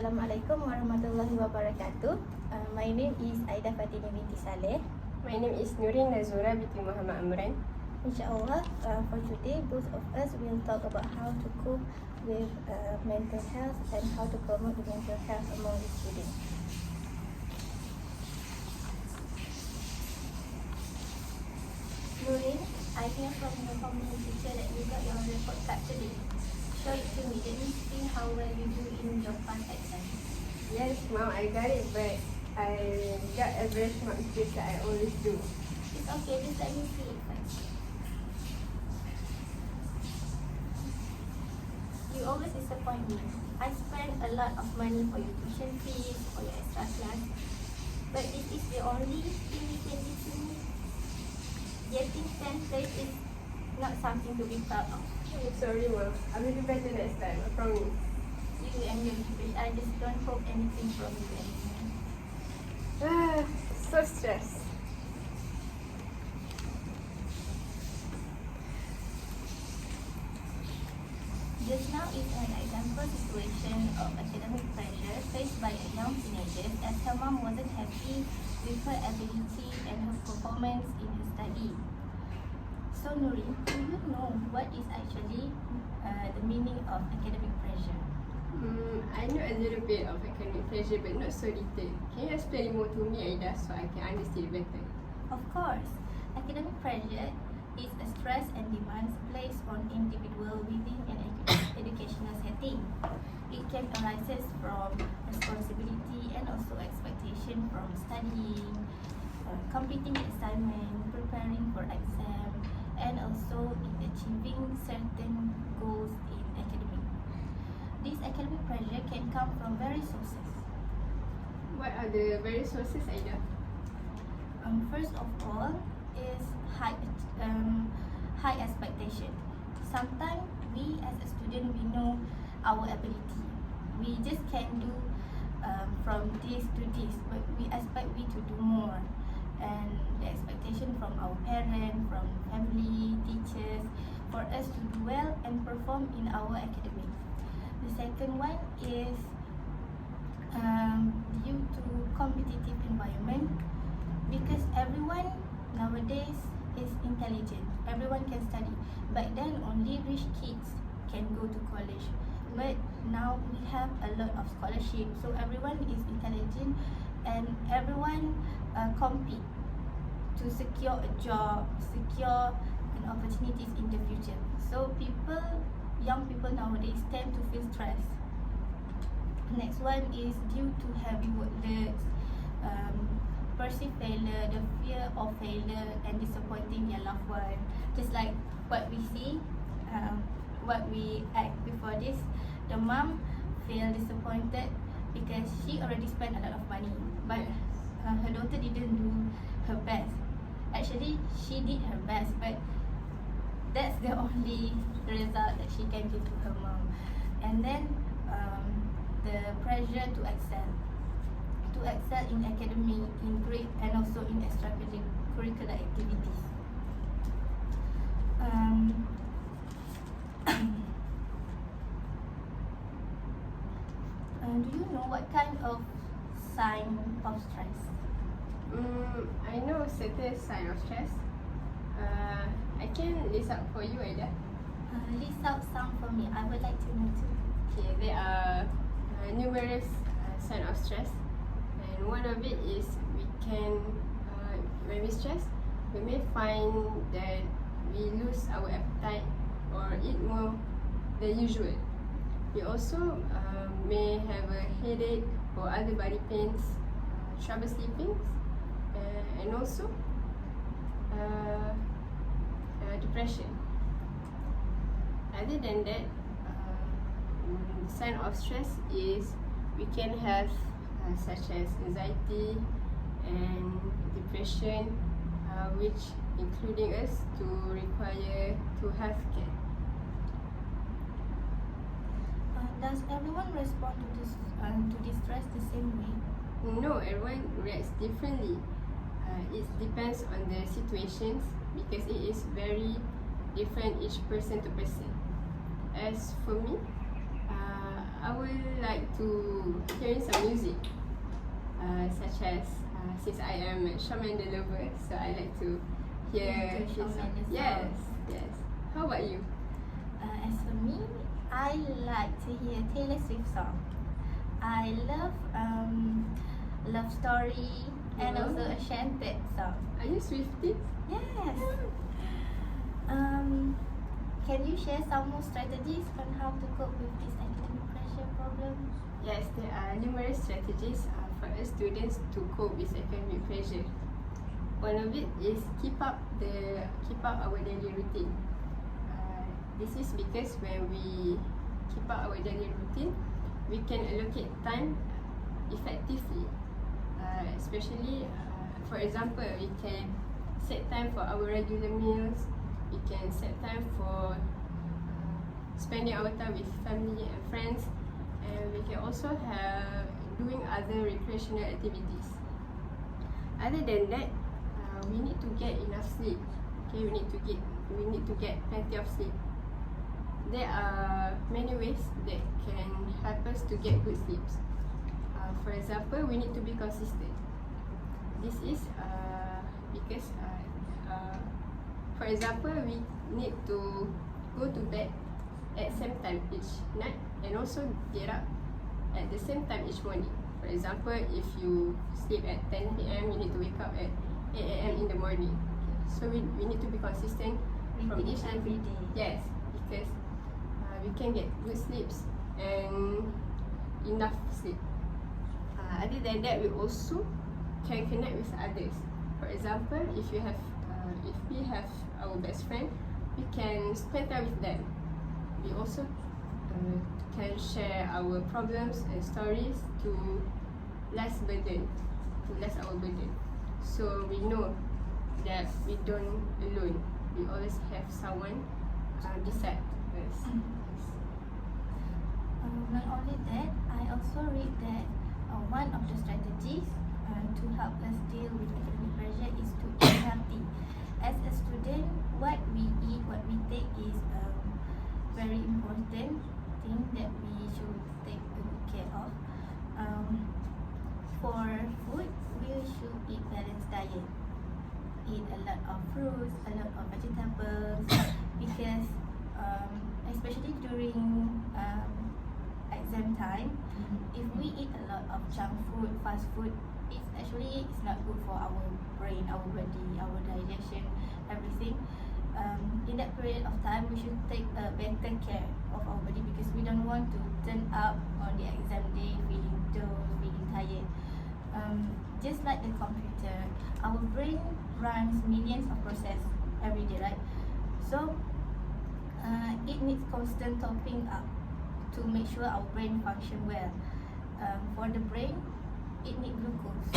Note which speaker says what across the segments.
Speaker 1: Assalamualaikum warahmatullahi wabarakatuh. My name is Aida Fatini binti Saleh.
Speaker 2: My name is Nurin Nazura binti Muhammad Amran.
Speaker 1: Inshallah, for today, both of us will talk about how to cope with mental health and how to promote the mental health among the students. Nurin, I hear from your former teacher that you got your report card today. Show it to me. Let me see how well you do in your past exams.
Speaker 2: Yes, Mom, I got it, but I got average marks just like I always do.
Speaker 1: It's okay, just let me see it first. You always disappoint me. I spend a lot of money for your tuition fees, for your extra class, but this is the only thing you can give to me. Getting 10th place is not something to be proud of.
Speaker 2: I'm sorry, Mom. I will do better next time, I promise.
Speaker 1: You and your degree, I just don't hope anything from you anymore.
Speaker 2: So stressed.
Speaker 1: Just now is an example situation of academic pressure faced by a young teenager as her mom wasn't happy with her ability and her performance in her study. So Nurin, do you know what is actually the meaning of academic pressure?
Speaker 2: I know a little bit of academic pressure, but not so detailed. Can you explain more to me, Aida, so I can understand better?
Speaker 1: Of course, academic pressure is a stress and demands placed on individual within an educational setting. It can arise from responsibility and also expectation from studying, completing assignment, preparing for exam, and also in achieving certain goals in academic. This academic pressure can come from various sources.
Speaker 2: What are the various sources, Aida?
Speaker 1: First of all is high expectation. Sometimes we as a student, we know our ability. We just can do from this to this, but we expect we to do more. And the expectation from our parents, from family, teachers, for us to do well and perform in our academic. The second one is due to competitive environment, because everyone nowadays is intelligent. Everyone can study. Back then, only rich kids can go to college. But now we have a lot of scholarship, so everyone is intelligent and everyone compete to secure a job, secure an opportunities in the future. So young people nowadays tend to feel stressed. Next one is due to heavy workloads, perceived failure, the fear of failure and disappointing their loved one. Just like what we see, what we act before this, the mom feel disappointed because she already spent a lot of money, but her daughter didn't do her best. Actually, she did her best, but that's the only result that she can give to her mom. And then the pressure to excel in academy, in grade, and also in extracurricular activities. Do you know what kind of sign of stress?
Speaker 2: I know certain sign of stress. I can list out for you, Aida.
Speaker 1: List out some for me. I would like to know too.
Speaker 2: Okay, there are numerous signs of stress, and one of it is when we stress, we may find that we lose our appetite or eat more than usual. We also may have a headache or other body pains, trouble sleeping, and also depression. Other than that, sign of stress is we can have such as anxiety and depression, which including us to require to have care.
Speaker 1: Does everyone respond to this stress the same way?
Speaker 2: No, everyone reacts differently. It depends on the situations because it is very different each person to person. As for me, I would like to hear some music, such as since I am a Shawn Mendes lover, so I like to hear
Speaker 1: Into Shawn
Speaker 2: his song.
Speaker 1: Mendes
Speaker 2: Yes,
Speaker 1: songs.
Speaker 2: yes. How about you?
Speaker 1: As for me, I like to hear Taylor Swift song. I love love story and
Speaker 2: Oh.
Speaker 1: also enchanted song.
Speaker 2: Are you Swiftie?
Speaker 1: Yes. Can you share some more strategies on how to cope with this academic pressure problem?
Speaker 2: Yes, there are numerous strategies for us students to cope with academic pressure. One of it is keep up our daily routine. This is because when we keep up our daily routine, we can allocate time effectively. Especially, for example, we can set time for our regular meals. We can set time for spending our time with family and friends, and we can also have doing other recreational activities. Other than that, we need to get enough sleep. Okay, we need to get plenty of sleep. There are many ways that can help us to get good sleeps. For example, we need to be consistent. This is because for example, we need to go to bed at same time each night and also get up at the same time each morning. For example, if you sleep at 10 p.m., you need to wake up at 8 a.m. in the morning. So we need to be consistent from
Speaker 1: Repeat
Speaker 2: each
Speaker 1: it every day.
Speaker 2: Yes, because we can get good sleeps and enough sleep. Other than that, we also can connect with others. For example, if we have our best friend, we can spend time with them. We also can share our problems and stories to lessen our burden. So we know that we don't alone. We always have someone beside us.
Speaker 1: Not only that, I also read that one of the strategies to help us deal with academic pressure is to eat healthy. As a student, what we eat, what we take is very important thing that we should take good care of. For food, we should eat balanced diet. Eat a lot of fruits, a lot of vegetables, because especially during exam time, if we eat a lot of junk food, fast food, it's not good for our brain, our body, our digestion, everything. In that period of time, we should take better care of our body because we don't want to turn up on the exam day feeling dull, feeling tired. Just like the computer, our brain runs millions of processes every day, right? So it needs constant topping up to make sure our brain function well. For the brain, it needs glucose.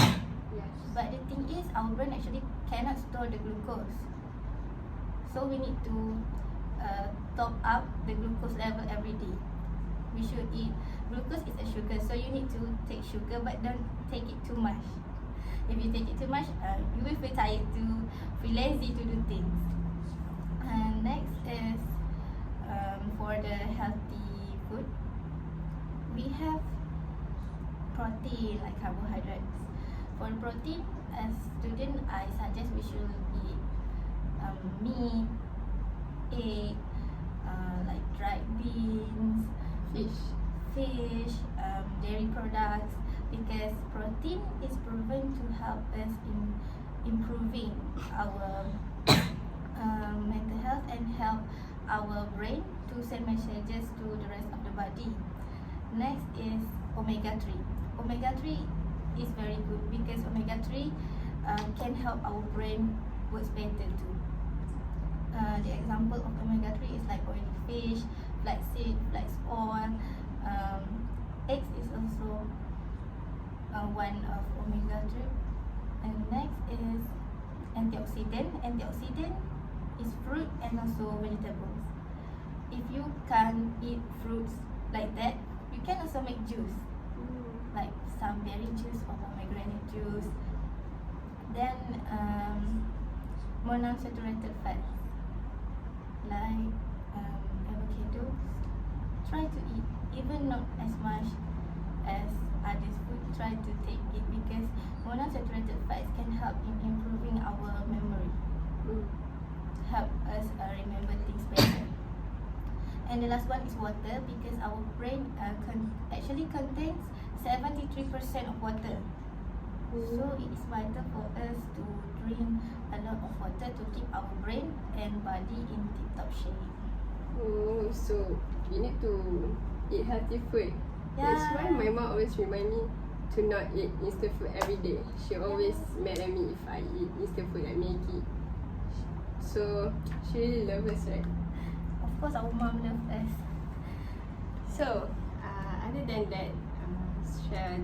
Speaker 2: Yes.
Speaker 1: But the thing is, our brain actually cannot store the glucose. So we need to top up the glucose level every day. We should eat. Glucose is a sugar, so you need to take sugar, but don't take it too much. If you take it too much, you will feel tired to feel lazy to do things. Next is for the healthy food. We have protein like carbohydrates. For protein, as student, I suggest we should eat meat, egg, like dried beans, fish, dairy products, because protein is proven to help us in improving our mental health and help our brain to send messages to the rest of the body. Next is omega-3. Omega-3 is very good because omega-3 can help our brain work better too. The example of omega-3 is like oily fish, flaxseed, flax oil. Eggs is also one of omega-3. And next is antioxidant. Antioxidant is fruit and also vegetables. If you can't eat fruits like that, you can also make juice, like some berry juice or pomegranate juice. Then monounsaturated fats like avocados. Try to eat even not as much as others would try to take it, because monounsaturated fats can help in improving our memory, help us remember things better. And the last one is water, because our brain actually contains 73% of water. So it is vital for us to drink a lot of water to keep our brain and body in tip-top shape.
Speaker 2: Oh, so we need to eat healthy food. That's why my mom always remind me to not eat instant food every day. She always mad at me if I eat instant food like Maggi. So she really loves us, right?
Speaker 1: Of course, our mom loves us.
Speaker 2: So other than that,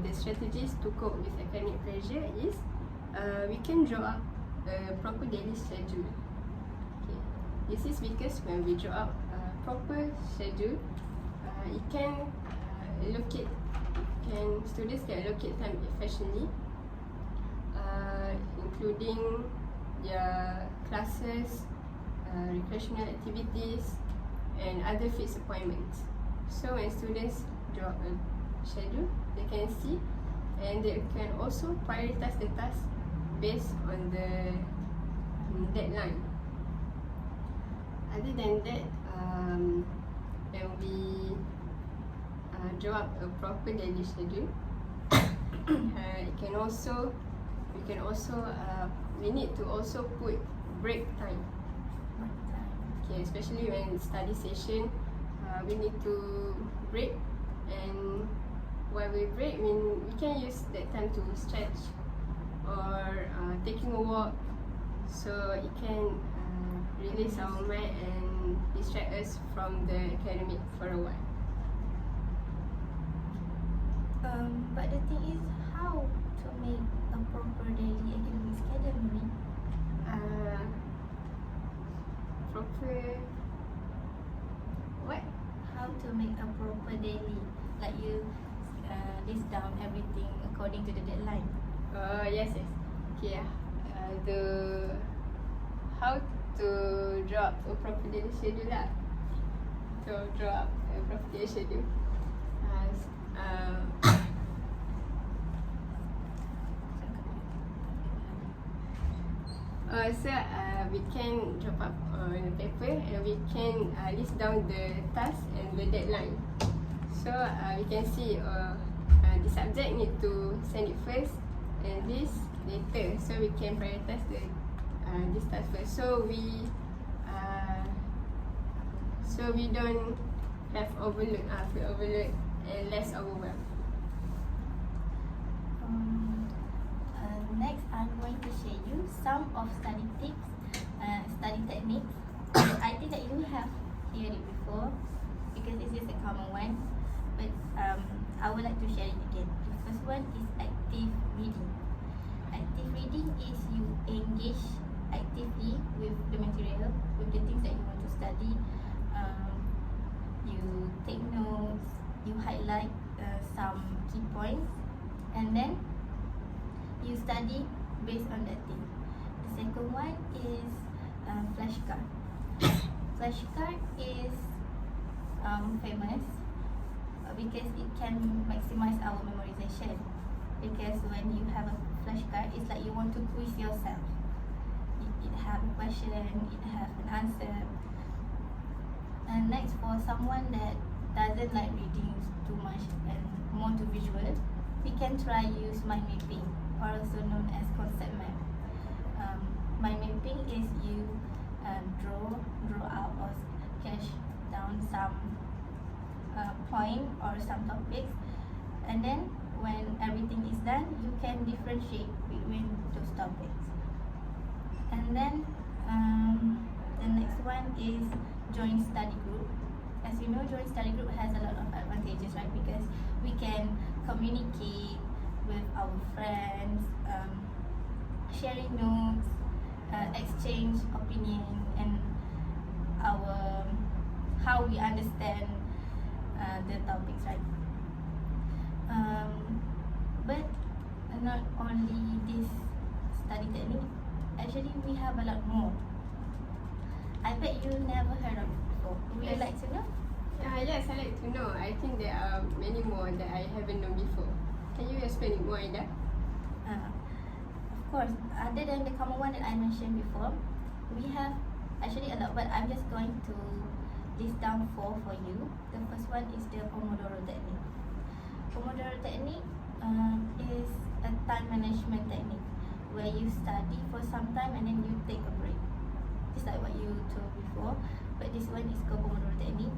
Speaker 2: the strategies to cope with academic pressure is we can draw up a proper daily schedule. Okay. This is because when we draw up a proper schedule, it can students can allocate time efficiently, including their classes, recreational activities, and other fixed appointments. So when students draw up a schedule, they can see, and they can also prioritize the tasks based on the deadline. Other than that, when we draw up a proper daily schedule, we need to also put break time. Okay, especially when study session, we need to break, and while we break, we can use that time to stretch or taking a walk, so it can release our mind and distract us from the academic for a while.
Speaker 1: But the thing is, how to make a proper daily academic schedule?
Speaker 2: Proper what?
Speaker 1: How to make a proper daily, like you list down everything according to the deadline.
Speaker 2: Yes. Okay. How to draw up a proper daily schedule lah. To draw up a proper daily schedule. We can drop up on a paper, and we can list down the task and the deadline. So we can see the subject need to send it first and this later. So we can prioritize this task first. So we don't have feel overload and less overwhelmed.
Speaker 1: Next, I'm going to share you some of study tips, study techniques. I think that you have heard it before, because this is a common one, but I would like to share it again. The first one is active reading. Active reading is you engage actively with the material, with the things that you want to study. You take notes, you highlight some key points, and then you study based on that thing. The second one is flashcard. Flashcard is famous because it can maximize our memorization. Because when you have a flashcard, it's like you want to quiz yourself. It have a question, it have an answer. And next, for someone that doesn't like reading too much and more to visual, we can try use mind mapping, or also known as concept map. Mind mapping is you draw out or sketch down some point or some topics, and then when everything is done, you can differentiate between those topics. And then the next one is join study group. As you know, join study group has a lot of advantages, right? Because we can communicate with our friends, sharing notes, exchange opinion, and how we understand the topics, right? But not only this study technique, actually we have a lot more. I bet you never heard of it before. Would you like to know?
Speaker 2: Yes, I like to know. I think there are many more that I haven't known before. Can you explain it more, Ida?
Speaker 1: Of course, other than the common one that I mentioned before, we have actually a lot, but I'm just going to list down 4 for you. The first one is the Pomodoro technique. Pomodoro technique is a time management technique where you study for some time and then you take a break. Just like what you told before, but this one is called Pomodoro technique.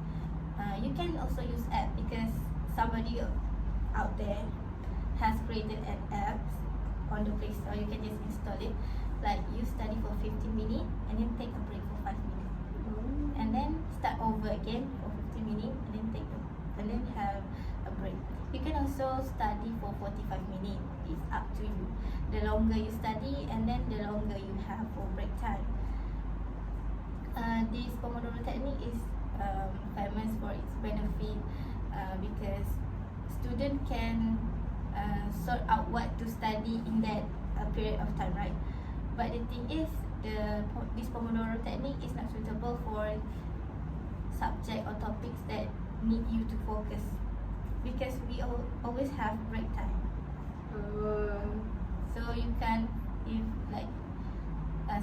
Speaker 1: You can also use app because somebody out there has created an app on the Play Store. You can just install it. Like you study for 15 minutes and then take a break for 5 minutes, and then start over again for 15 minutes and then have a break. You can also study for 45 minutes. It's up to you. The longer you study and then the longer you have for break time. This Pomodoro technique is famous for its benefit because student can sort out what to study in that period of time, right? But the thing is, this Pomodoro technique is not suitable for subject or topics that need you to focus because we always have break time. So you can, if like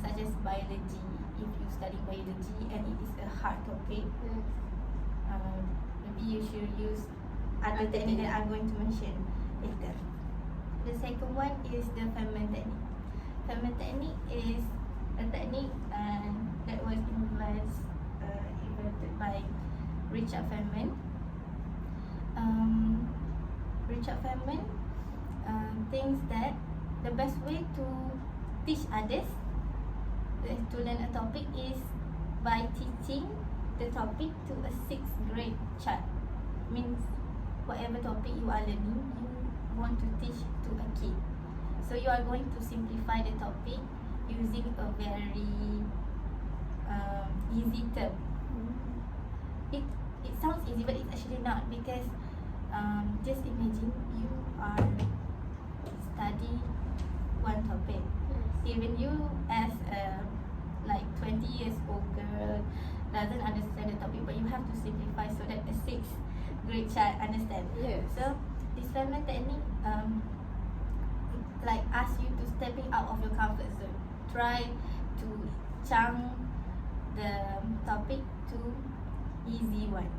Speaker 1: such as biology, if you study biology and it is a hard topic, maybe you should use other technique that I'm going to mention later. The second one is the Feynman technique. Feynman technique is a technique that was invented by Richard Feynman. Richard Feynman thinks that the best way to teach others to learn a topic is by teaching the topic to a 6th grade child. Means whatever topic you are learning, you want to teach to a kid. So you are going to simplify the topic using a very easy term. It sounds easy, but it's actually not, because just imagine you are study one topic. Even you as a like 20 years old girl doesn't understand the topic, but you have to simplify so that a 6th grade child understand.
Speaker 2: Yes.
Speaker 1: So this Feynman technique like ask you to stepping out of your comfort zone. Try to chunk the topic to easy one.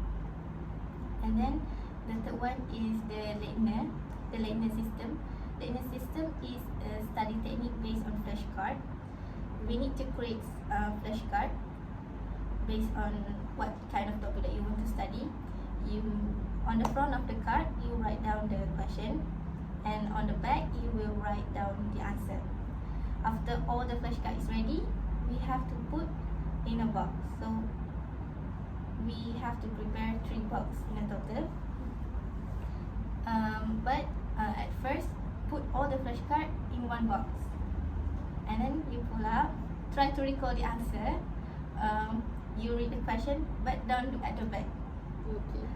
Speaker 1: And then the third one is the Leitner system. Leitner system is a study technique based on flashcard. We need to create a flashcard based on what kind of topic that you want to study. On the front of the card, you write down the question, and on the back, you will write down the answer. After all the flashcard is ready, we have to put in a box. So we have to prepare 3 boxes in a total. But at first, put all the flashcard in one box, and then you pull out. Try to recall the answer. You read the question, but don't look at the back.
Speaker 2: Okay.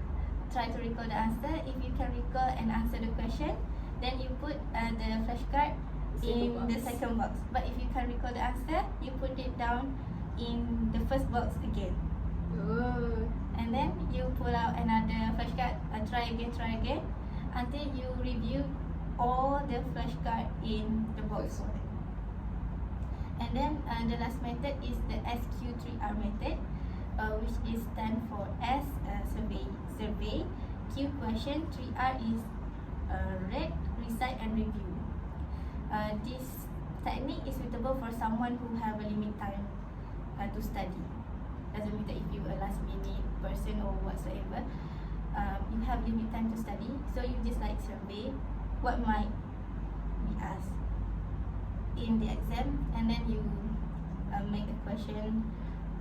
Speaker 1: Try to recall the answer. If you can recall and answer the question, then you put the flashcard in the second box. But if you can't recall the answer, you put it down in the first box again. And then you pull out another flashcard. Try again until you review all the flashcard in the box. And then the last method is the SQ3R method, which is stand for S, survey, Q, question, 3R is read, recite and review. This technique is suitable for someone who have a limit time to study. Doesn't mean that if you a last minute person or whatsoever, you have limit time to study, so you just like survey what might be asked in the exam, and then you make the question,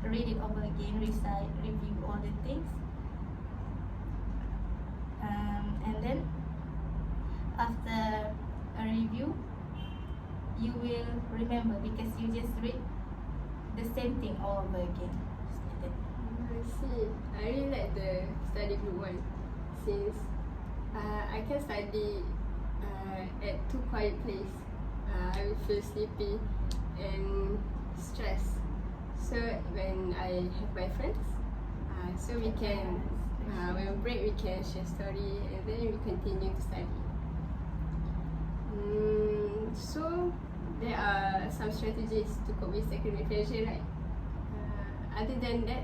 Speaker 1: read it over again, recite, review all the things, and then after a review you will remember because you just read the same thing all over again.
Speaker 2: I see. I really like the study group one, since I can study at too quiet place. I will feel sleepy and stressed. So when I have my friends, so we can when break we can share story, and then we continue to study. So there are some strategies to cope with academic pressure, right? Other than that,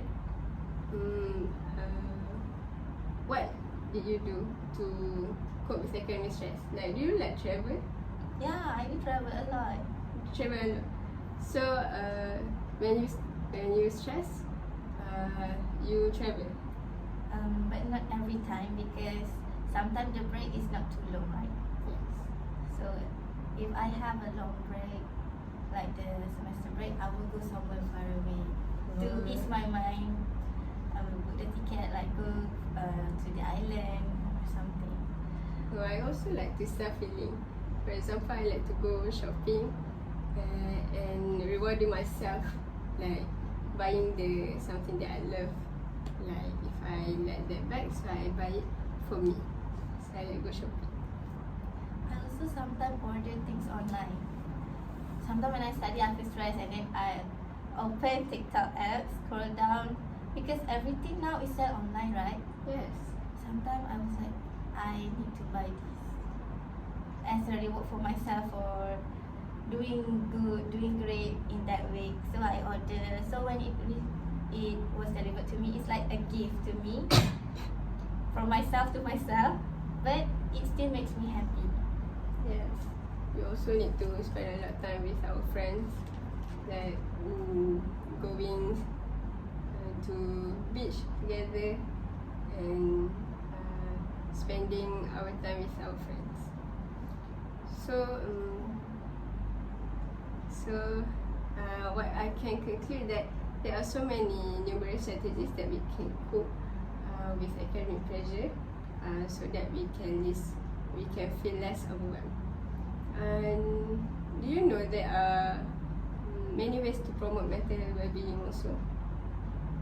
Speaker 2: what did you do to cope with academic stress? Like, do you like travel?
Speaker 1: Yeah, I do travel a lot.
Speaker 2: Travel a lot. So when you stress, you travel.
Speaker 1: But not every time, because sometimes the break is not too long, right?
Speaker 2: Yes.
Speaker 1: So if I have a long break, like the semester break, I will go somewhere far away to ease my mind. I will book the ticket, like go to the island or something.
Speaker 2: So I also like to self-healing. For example, I like to go shopping and rewarding myself, like buying something that I love. Like if I like that bag, so I buy it for me. So I like go shopping.
Speaker 1: I also sometimes order things online. Sometimes when I study, I feel stressed, and then I open TikTok app, scroll down, because everything now is sell online, right?
Speaker 2: Yes.
Speaker 1: Sometimes I was like, I need to buy this as a reward for myself for doing good, doing great in that week. So I order. So when it was delivered to me, it's like a gift to me from myself to myself, but it still makes me happy.
Speaker 2: Yes. We also need to spend a lot of time with our friends, like going to beach together and spending our time with our friends. So what I can conclude that there are so many numerous strategies that we can cope with academic pressure, so that we can feel less overwhelmed. And do you know there are many ways to promote mental well-being also?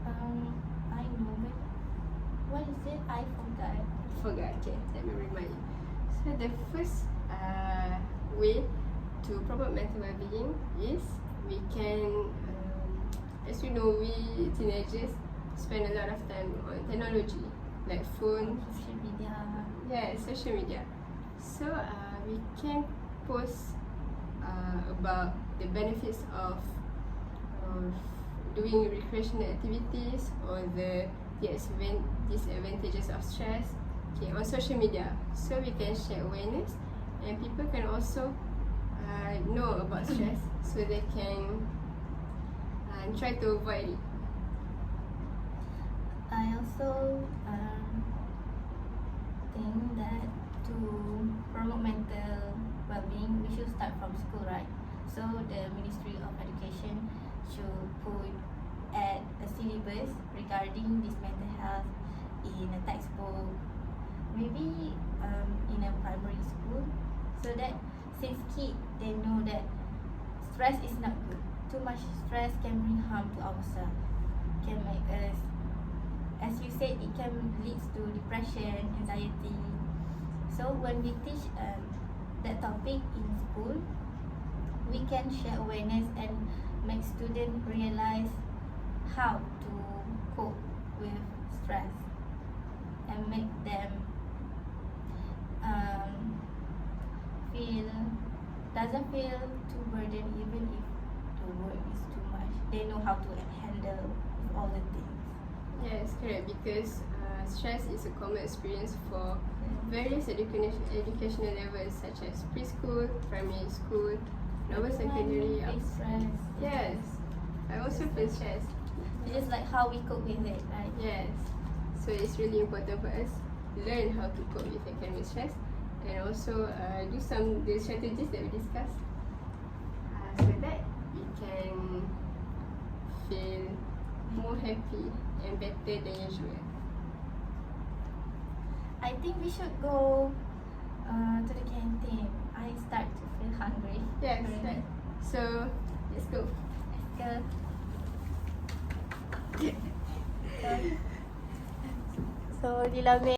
Speaker 1: I know, but what is it? I forgot.
Speaker 2: Okay, let me remind you. So the first way to promote mental well-being is we can, as you know, we teenagers spend a lot of time on technology, like phone,
Speaker 1: Social media.
Speaker 2: yeah, social media. So we can post about the benefits of doing recreational activities or the disadvantages of stress, okay, on social media, so we can share awareness, and people can also know about stress, so they can try to avoid it.
Speaker 1: I also think that to promote mental well-being, we should start from school, right? So the Ministry of Education should put at a syllabus regarding this mental health in a textbook, maybe in a primary school, so that since kids they know that stress is not good. Too much stress can bring harm to ourselves, can make us, as you said, it can lead to depression, anxiety. So when we teach that topic in school, we can share awareness and make students realize how to cope with stress, and make them doesn't feel too burdened, even if the work is too much. They know how to handle with all the things.
Speaker 2: Yes, correct, because stress is a common experience for various educational levels, such as preschool, primary school, lower secondary.
Speaker 1: Face stress.
Speaker 2: Yes, I also feel stress.
Speaker 1: It's just like how we cope with it, right?
Speaker 2: Yes, so it's really important for us to learn how to cope with academic stress, and also do the strategies that we discussed, so that we can feel more happy and better than usual.
Speaker 1: I think we should go to the canteen. I start to feel hungry.
Speaker 2: Yes,
Speaker 1: already.
Speaker 2: right. So let's go.
Speaker 1: Let's go. So, Lila